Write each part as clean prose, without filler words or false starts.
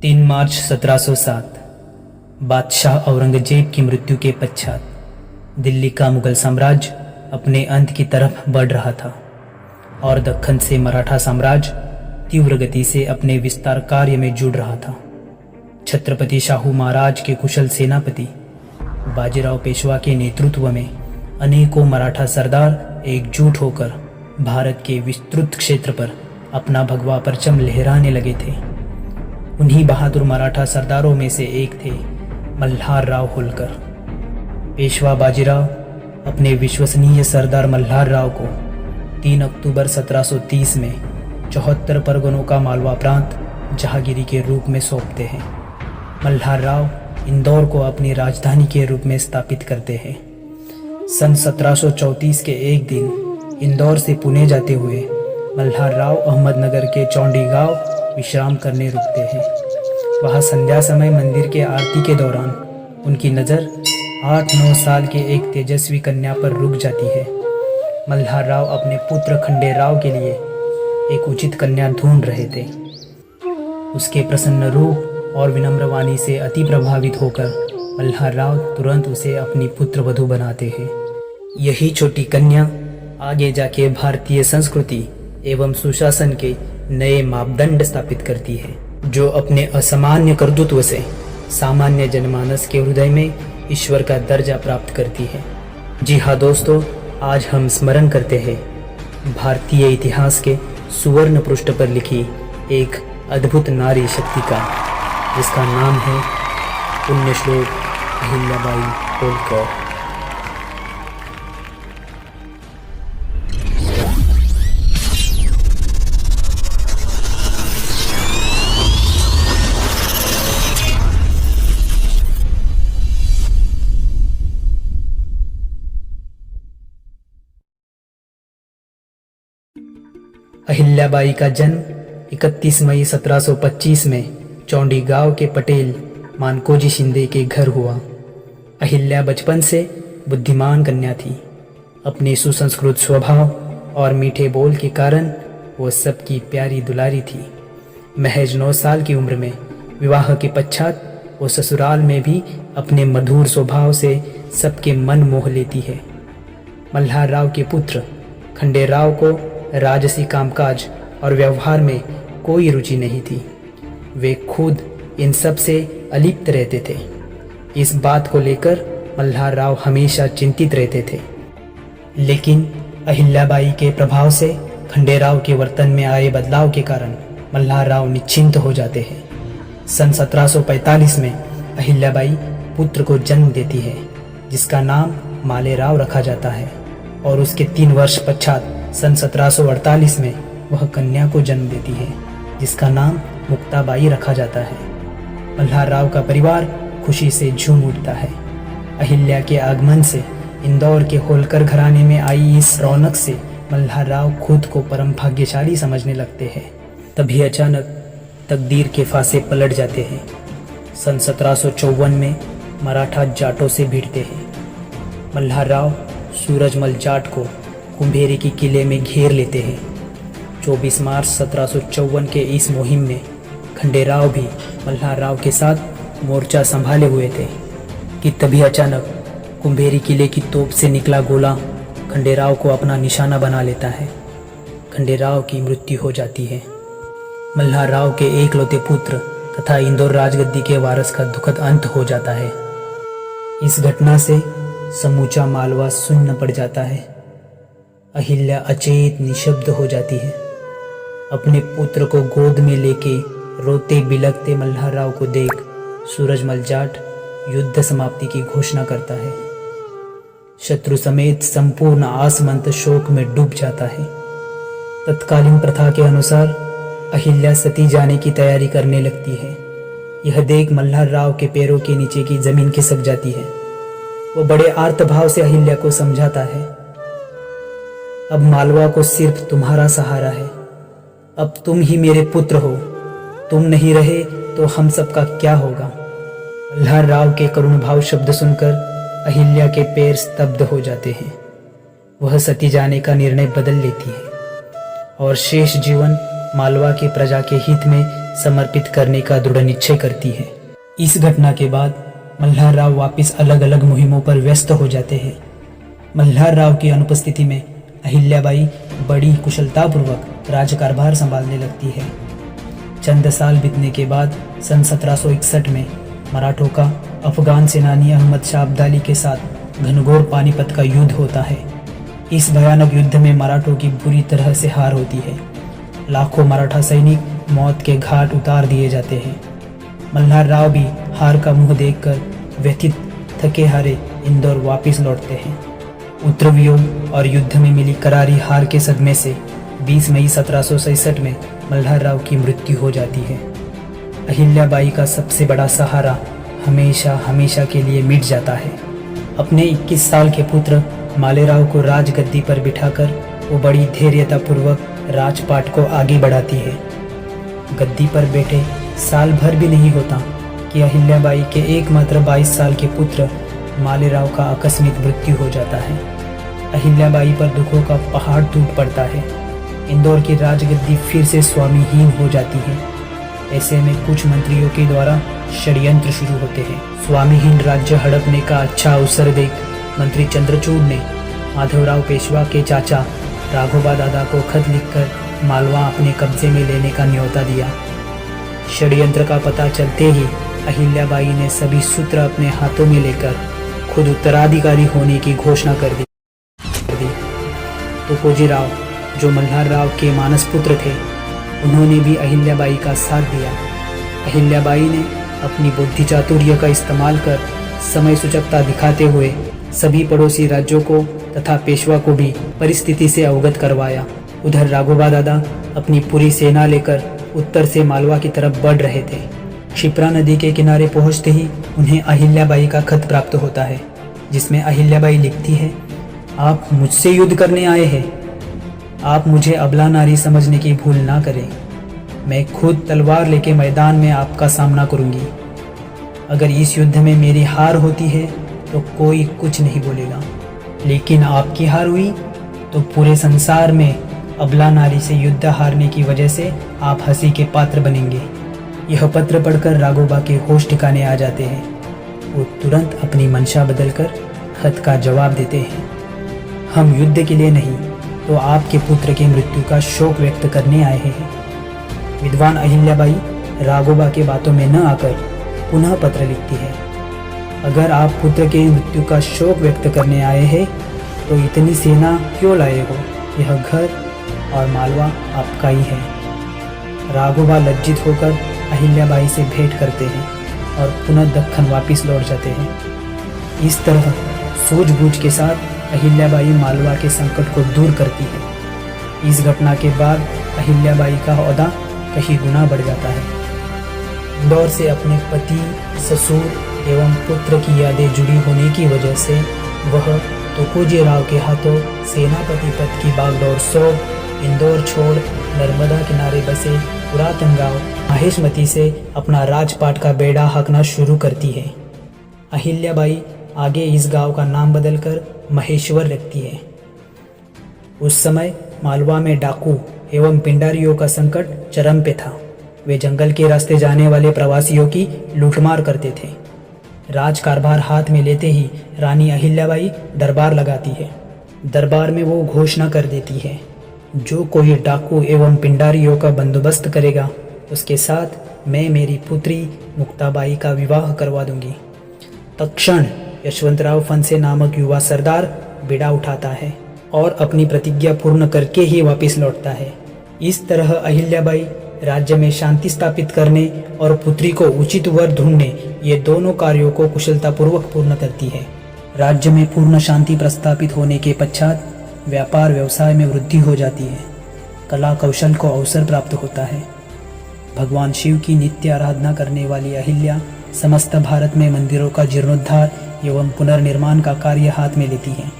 3 मार्च 1707 बादशाह औरंगजेब की मृत्यु के पश्चात दिल्ली का मुगल साम्राज्य अपने अंत की तरफ बढ़ रहा था और दक्कन से मराठा साम्राज्य तीव्र गति से अपने विस्तार कार्य में जुड़ रहा था। छत्रपति शाहू महाराज के कुशल सेनापति बाजीराव पेशवा के नेतृत्व में अनेकों मराठा सरदार एकजुट होकर भारत के विस्तृत क्षेत्र पर अपना भगवा परचम लहराने लगे थे। उन्हीं बहादुर मराठा सरदारों में से एक थे मल्हार राव होलकर। पेशवा बाजीराव अपने विश्वसनीय सरदार मल्हार राव को 3 अक्टूबर 1730 में 74 परगनों का मालवा प्रांत जहांगीरी के रूप में सौंपते हैं। मल्हार राव इंदौर को अपनी राजधानी के रूप में स्थापित करते हैं। सन 1734 के एक दिन इंदौर से पुणे जाते हुए मल्हार राव अहमदनगर के चौंडी गांव विश्राम करने रुकते हैं। वहाँ संध्या समय मंदिर के आरती के दौरान उनकी नज़र 8-9 साल के एक तेजस्वी कन्या पर रुक जाती है। मल्हार राव अपने पुत्र खंडेराव के लिए एक उचित कन्या ढूंढ रहे थे। उसके प्रसन्न रूप और विनम्र वाणी से अति प्रभावित होकर मल्हार राव तुरंत उसे अपनी पुत्र वधू बनाते हैं। यही छोटी कन्या आगे जाके भारतीय संस्कृति एवं सुशासन के नए मापदंड स्थापित करती है, जो अपने असामान्य कर्तृत्व से सामान्य जनमानस के हृदय में ईश्वर का दर्जा प्राप्त करती है। जी हाँ दोस्तों, आज हम स्मरण करते हैं भारतीय इतिहास के सुवर्ण पृष्ठ पर लिखी एक अद्भुत नारी शक्ति का, जिसका नाम है पुण्यश्लोक अहिल्याबाई होलकर। अहिल्याबाई का जन्म 31 मई 1725 में चौंडी गांव के पटेल मानकोजी शिंदे के घर हुआ। अहिल्या बचपन से बुद्धिमान कन्या थी। अपने सुसंस्कृत स्वभाव और मीठे बोल के कारण वो सबकी प्यारी दुलारी थी। महज 9 साल की उम्र में विवाह के पश्चात वो ससुराल में भी अपने मधुर स्वभाव से सबके मन मोह लेती है। मल्हार राव के पुत्र खंडेराव को राजसी कामकाज और व्यवहार में कोई रुचि नहीं थी। वे खुद इन सब से अलिप्त रहते थे। इस बात को लेकर मल्हार राव हमेशा चिंतित रहते थे। लेकिन अहिल्याबाई के प्रभाव से खंडेराव के वर्तन में आए बदलाव के कारण मल्हार राव निश्चिंत हो जाते हैं। सन 1745 में अहिल्याबाई पुत्र को जन्म देती है, जिसका नाम मालेराव रखा जाता है, और उसके 3 वर्ष पश्चात सन 1748 में वह कन्या को जन्म देती है, जिसका नाम मुक्ताबाई रखा जाता है। मल्हार राव का परिवार खुशी से झूम उठता है। अहिल्या के आगमन से इंदौर के होलकर घराने में आई इस रौनक से मल्हार राव खुद को परम भाग्यशाली समझने लगते हैं। तभी अचानक तकदीर के फांसे पलट जाते हैं। सन 1754 में मराठा जाटों से भिड़ते हैं। मल्हार राव सूरजमल जाट को कुंभेरी के किले में घेर लेते हैं। 24 मार्च 1754 के इस मुहिम में खंडेराव भी मल्हार राव के साथ मोर्चा संभाले हुए थे कि तभी अचानक कुंभेरी किले की तोप से निकला गोला खंडेराव को अपना निशाना बना लेता है। खंडेराव की मृत्यु हो जाती है। मल्हार राव के एकलौते पुत्र तथा इंदौर राजगद्दी के वारस का दुखद अंत हो जाता है। इस घटना से समूचा मालवा सुन्न पड़ जाता है। अहिल्या अचेत निशब्द हो जाती है। अपने पुत्र को गोद में लेके रोते बिलखते मल्हार राव को देख सूरजमल जाट युद्ध समाप्ति की घोषणा करता है। शत्रु समेत संपूर्ण आसमंत शोक में डूब जाता है। तत्कालीन प्रथा के अनुसार अहिल्या सती जाने की तैयारी करने लगती है। यह देख मल्हार राव के पैरों के नीचे की जमीन खिसक जाती है। वो बड़े आर्त भाव से अहिल्या को समझाता है, अब मालवा को सिर्फ तुम्हारा सहारा है। अब तुम ही मेरे पुत्र हो। तुम नहीं रहे तो हम सबका क्या होगा। मल्हार राव के करुण भाव शब्द सुनकर अहिल्या के पैर स्तब्ध हो जाते हैं। वह सती जाने का निर्णय बदल लेती है और शेष जीवन मालवा की प्रजा के हित में समर्पित करने का दृढ़ निश्चय करती है। इस घटना के बाद मल्हार राव वापिस अलग अलग मुहिमों पर व्यस्त हो जाते हैं। मल्हार राव की अनुपस्थिति में अहिल्याबाई बड़ी कुशलतापूर्वक राज्यकारभार संभालने लगती है। चंद साल बीतने के बाद सन 1761 में मराठों का अफगान सेनानी अहमद शाह अब्दाली के साथ घनघोर पानीपत का युद्ध होता है। इस भयानक युद्ध में मराठों की बुरी तरह से हार होती है। लाखों मराठा सैनिक मौत के घाट उतार दिए जाते हैं। मल्हार राव भी हार का मुंह देखकर व्यथित थके हारे इंदौर वापस लौटते हैं। उत्तरव्यूह और युद्ध में मिली करारी हार के सदमे से 20 मई 1767 में मल्हार राव की मृत्यु हो जाती है। अहिल्याबाई का सबसे बड़ा सहारा हमेशा हमेशा के लिए मिट जाता है। अपने 21 साल के पुत्र मालेराव को राजगद्दी पर बिठाकर वो बड़ी धैर्यतापूर्वक राजपाट को आगे बढ़ाती है। गद्दी पर बैठे साल भर भी नहीं होता कि अहिल्याबाई के एकमात्र 22 साल के पुत्र मालेराव का आकस्मिक मृत्यु हो जाता है। अहिल्याबाई पर दुखों का पहाड़ टूट पड़ता है। इंदौर की राजगद्दी फिर से स्वामीहीन हो जाती है। ऐसे में कुछ मंत्रियों के द्वारा षड्यंत्र शुरू होते हैं। स्वामीहीन राज्य हड़पने का अच्छा अवसर देख मंत्री चंद्रचूड़ ने माधवराव पेशवा के चाचा राघोबा दादा को खत लिखकर मालवा अपने कब्जे में लेने का न्योता दिया। षड्यंत्र का पता चलते ही अहिल्याबाई ने सभी सूत्र अपने हाथों में लेकर खुद उत्तराधिकारी होने की घोषणा कर दी। तुकोजी राव, जो मल्हार राव के मानस पुत्र थे, उन्होंने भी अहिल्याबाई का साथ दिया। अहिल्याबाई ने अपनी बुद्धि चातुर्य का इस्तेमाल कर समय सूचकता दिखाते हुए सभी पड़ोसी राज्यों को तथा पेशवा को भी परिस्थिति से अवगत करवाया। उधर राघोबा दादा अपनी पूरी सेना लेकर उत्तर से मालवा की तरफ बढ़ रहे थे। क्षिप्रा नदी के किनारे पहुंचते ही उन्हें अहिल्याबाई का खत प्राप्त होता है, जिसमें अहिल्याबाई लिखती है, आप मुझसे युद्ध करने आए हैं। आप मुझे अबला नारी समझने की भूल ना करें। मैं खुद तलवार लेके मैदान में आपका सामना करूंगी। अगर इस युद्ध में मेरी हार होती है तो कोई कुछ नहीं बोलेगा, लेकिन आपकी हार हुई तो पूरे संसार में अबला नारी से युद्ध हारने की वजह से आप हंसी के पात्र बनेंगे। यह पत्र पढ़कर राघोबा के होश ठिकाने आ जाते हैं। वो तुरंत अपनी मंशा बदलकर खत का जवाब देते हैं, हम युद्ध के लिए नहीं तो आपके पुत्र की मृत्यु का शोक व्यक्त करने आए हैं। विद्वान अहिल्याबाई राघोबा के बातों में न आकर पुनः पत्र लिखती है, अगर आप पुत्र के मृत्यु का शोक व्यक्त करने आए हैं तो इतनी सेना क्यों लाए हो? यह घर और मालवा आपका ही है। राघोबा लज्जित होकर अहिल्याबाई से भेंट करते हैं और पुनः दक्खन वापस लौट जाते हैं। इस तरह सूझबूझ के साथ अहिल्याबाई मालवा के संकट को दूर करती है। इस घटना के बाद अहिल्याबाई का ओहदा कहीं गुना बढ़ जाता है। इंदौर से अपने पति, ससुर एवं पुत्र की यादें जुड़ी होने की वजह से वह तुकोजी राव के हाथों सेनापति पद की बागडोर सौंप इंदौर छोड़ नर्मदा किनारे बसे पुरातन गांव महेशमती से अपना राजपाट का बेड़ा हाँकना शुरू करती है। अहिल्याबाई आगे इस गांव का नाम बदलकर महेश्वर रखती है। उस समय मालवा में डाकू एवं पिंडारियों का संकट चरम पे था। वे जंगल के रास्ते जाने वाले प्रवासियों की लूटमार करते थे। राज कारभार हाथ में लेते ही रानी अहिल्याबाई दरबार लगाती है। दरबार में वो घोषणा कर देती है, जो कोई डाकू एवं पिंडारियों का बंदोबस्त करेगा उसके साथ मैं मेरी पुत्री मुक्ताबाई का विवाह करवा दूंगी। तत्क्षण यशवंतराव फनसे नामक युवा सरदार बेड़ा उठाता है और अपनी प्रतिज्ञा पूर्ण करके ही वापस लौटता है। इस तरह अहिल्याबाई राज्य में शांति स्थापित करने और पुत्री को उचित वर ढूंढने ये दोनों कार्यों को कुशलतापूर्वक पूर्ण करती है। राज्य में पूर्ण शांति प्रस्थापित होने के पश्चात व्यापार व्यवसाय में वृद्धि हो जाती है। कला कौशल को अवसर प्राप्त होता है। भगवान शिव की नित्य आराधना करने वाली अहिल्या समस्त भारत में मंदिरों का जीर्णोद्धार एवं पुनर्निर्माण का कार्य हाथ में लेती है।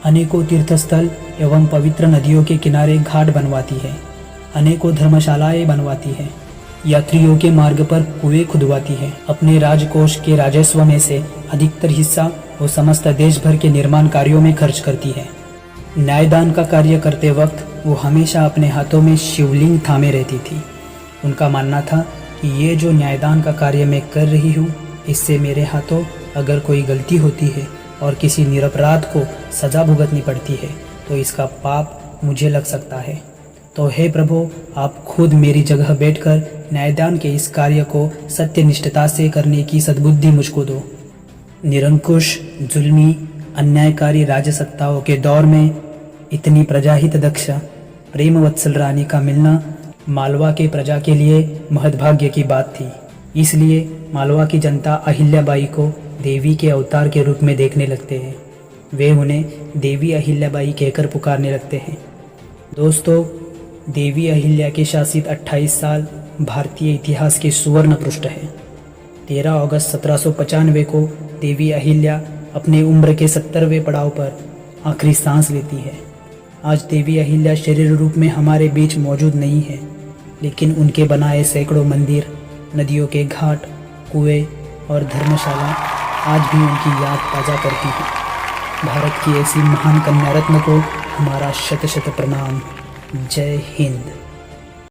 अनेकों तीर्थस्थल एवं पवित्र नदियों के किनारे घाट बनवाती है। अनेकों धर्मशालाएं बनवाती है। यात्रियों के मार्ग पर कुएं खुदवाती है। अपने राजकोष के राजस्व में से अधिकतर हिस्सा वो समस्त देश भर के निर्माण कार्यों में खर्च करती है। न्यायदान का कार्य करते वक्त वो हमेशा अपने हाथों में शिवलिंग थामे रहती थी। उनका मानना था कि ये जो न्यायदान का कार्य मैं कर रही हूँ, इससे मेरे हाथों अगर कोई गलती होती है और किसी निरपराध को सज़ा भुगतनी पड़ती है तो इसका पाप मुझे लग सकता है। तो हे प्रभु, आप खुद मेरी जगह बैठकर न्यायदान के इस कार्य को सत्यनिष्ठता से करने की सद्बुद्धि मुझको दो। निरंकुश, जुल्मी, अन्यायकारी राजसत्ताओं के दौर में इतनी प्रजाहित दक्ष प्रेम वत्सल रानी का मिलना मालवा के प्रजा के लिए महद्भाग्य की बात थी। इसलिए मालवा की जनता अहिल्याबाई को देवी के अवतार के रूप में देखने लगते हैं। वे उन्हें देवी अहिल्याबाई कहकर पुकारने लगते हैं। दोस्तों, देवी अहिल्या के शासित 28 साल भारतीय इतिहास के सुवर्ण पृष्ठ है। 13 अगस्त 1795 को देवी अहिल्या अपने उम्र के 70वें पड़ाव पर आखिरी सांस लेती है। आज देवी अहिल्या शरीर रूप में हमारे बीच मौजूद नहीं है, लेकिन उनके बनाए सैकड़ों मंदिर, नदियों के घाट, कुएं और धर्मशाला आज भी उनकी याद ताज़ा करती है। भारत की ऐसी महान कन्या रत्न को हमारा शत शत प्रणाम। जय हिंद।